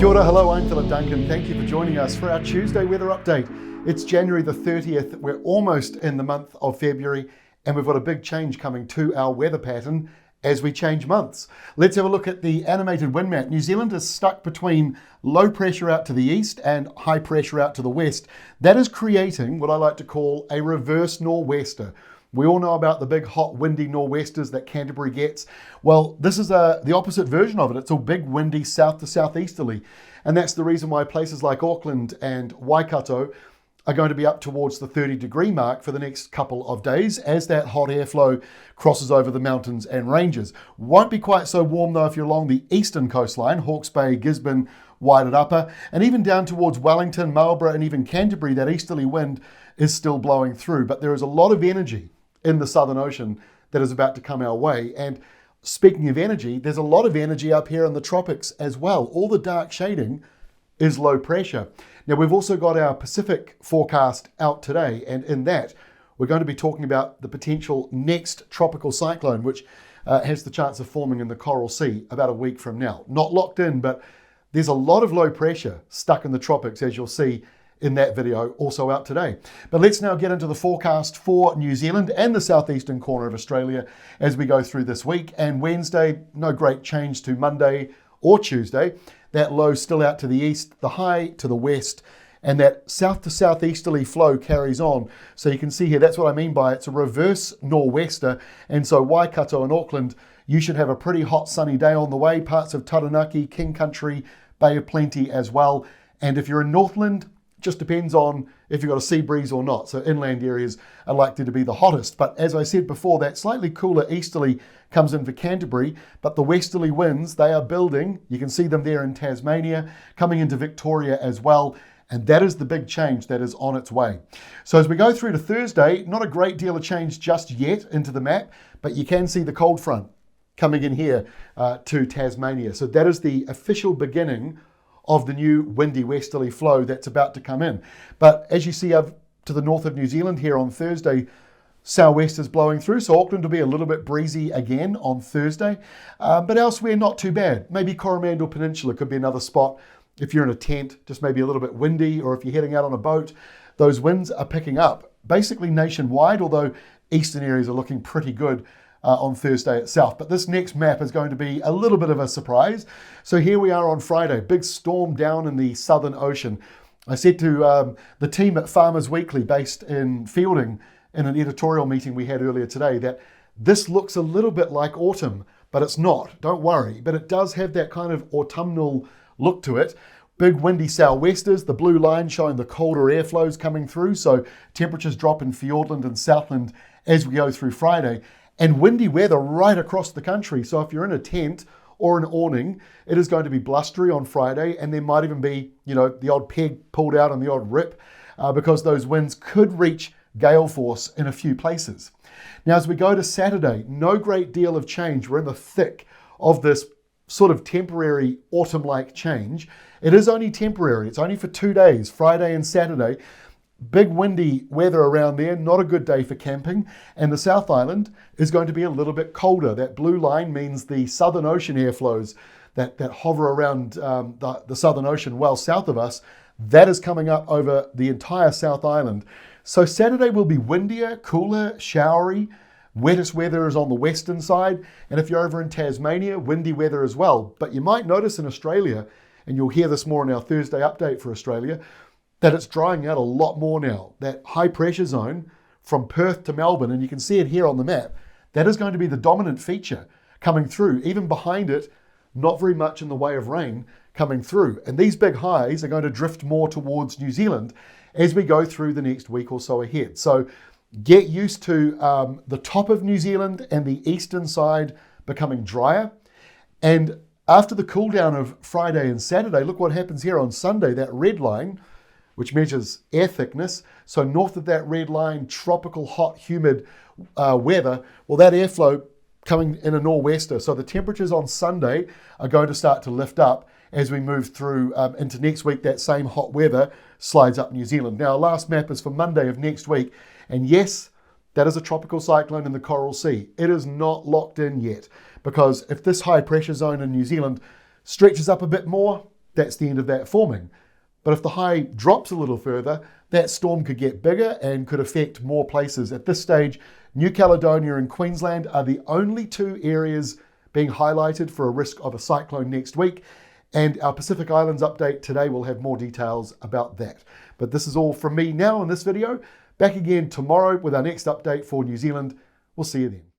Kia ora, hello, I'm Philip Duncan. Thank you for joining us for our Tuesday weather update. It's January the 30th. We're almost in the month of February, and we've got a big change coming to our weather pattern as we change months. Let's have a look at the animated wind map. New Zealand is stuck between low pressure out to the east and high pressure out to the west. That is creating what I like to call a reverse nor'wester. We all know about the big hot windy nor'westers that Canterbury gets. Well, this is the opposite version of it. It's a big windy south to southeasterly. And that's the reason why places like Auckland and Waikato are going to be up towards the 30-degree mark for the next couple of days as that hot airflow crosses over the mountains and ranges. Won't be quite so warm though if you're along the eastern coastline, Hawke's Bay, Gisborne, Waited Upper, and even down towards Wellington, Marlborough, and even Canterbury. That easterly wind is still blowing through, but there is a lot of energy in the Southern Ocean that is about to come our way. And speaking of energy, there's a lot of energy up here in the tropics as well. All the dark shading is low pressure. Now, we've also got our Pacific forecast out today, and in that, we're going to be talking about the potential next tropical cyclone, which has the chance of forming in the Coral Sea about a week from now. Not locked in, but there's a lot of low pressure stuck in the tropics, as you'll see in that video, also out today. But let's now get into the forecast for New Zealand and the southeastern corner of Australia as we go through this week. And Wednesday, no great change to Monday or Tuesday. That low still out to the east, the high to the west, and that south to southeasterly flow carries on. So you can see here, that's what I mean by it's a reverse nor'wester. And so Waikato and Auckland, you should have a pretty hot sunny day on the way. Parts of Taranaki, King Country, Bay of Plenty as well. And if you're in Northland, just depends on if you've got a sea breeze or not. So inland areas are likely to be the hottest. But as I said before, that slightly cooler easterly comes in for Canterbury, but the westerly winds, they are building. You can see them there in Tasmania, coming into Victoria as well. And that is the big change that is on its way. So as we go through to Thursday, not a great deal of change just yet into the map, but you can see the cold front coming in here to Tasmania. So that is the official beginning of the new windy westerly flow that's about to come in. But as you see up to the north of New Zealand here on Thursday, southwest is blowing through, so Auckland will be a little bit breezy again on Thursday, but elsewhere not too bad. Maybe Coromandel Peninsula could be another spot if you're in a tent, just maybe a little bit windy, or if you're heading out on a boat. Those winds are picking up basically nationwide, although eastern areas are looking pretty good on Thursday itself. But this next map is going to be a little bit of a surprise. So here we are on Friday, big storm down in the Southern Ocean. I said to the team at Farmers Weekly based in Fielding in an editorial meeting we had earlier today that this looks a little bit like autumn, but it's not, don't worry. But it does have that kind of autumnal look to it. Big windy southwesters, the blue line showing the colder airflows coming through. So temperatures drop in Fiordland and Southland as we go through Friday. And windy weather right across the country. So if you're in a tent or an awning, it is going to be blustery on Friday, and there might even be, the odd peg pulled out and the odd rip because those winds could reach gale force in a few places. Now, as we go to Saturday, no great deal of change. We're in the thick of this sort of temporary autumn-like change. It is only temporary. It's only for 2 days, Friday and Saturday. Big windy weather around there, not a good day for camping. And the South Island is going to be a little bit colder. That blue line means the Southern Ocean airflows that hover around the Southern Ocean well south of us, that is coming up over the entire South Island. So Saturday will be windier, cooler, showery. Wettest weather is on the western side. And if you're over in Tasmania, windy weather as well. But you might notice in Australia, and you'll hear this more in our Thursday update for Australia, that it's drying out a lot more now. That high pressure zone from Perth to Melbourne, and you can see it here on the map, that is going to be the dominant feature coming through. Even behind it, not very much in the way of rain coming through. And these big highs are going to drift more towards New Zealand as we go through the next week or so ahead. So get used to the top of New Zealand and the eastern side becoming drier. And after the cool down of Friday and Saturday, look what happens here on Sunday, that red line, which measures air thickness. So north of that red line, tropical, hot, humid weather. Well, that airflow coming in a nor'wester. So the temperatures on Sunday are going to start to lift up as we move through into next week. That same hot weather slides up New Zealand. Now, our last map is for Monday of next week. And yes, that is a tropical cyclone in the Coral Sea. It is not locked in yet, because if this high pressure zone in New Zealand stretches up a bit more, that's the end of that forming. But if the high drops a little further, that storm could get bigger and could affect more places. At this stage, New Caledonia and Queensland are the only two areas being highlighted for a risk of a cyclone next week. And our Pacific Islands update today will have more details about that. But this is all from me now in this video. Back again tomorrow with our next update for New Zealand. We'll see you then.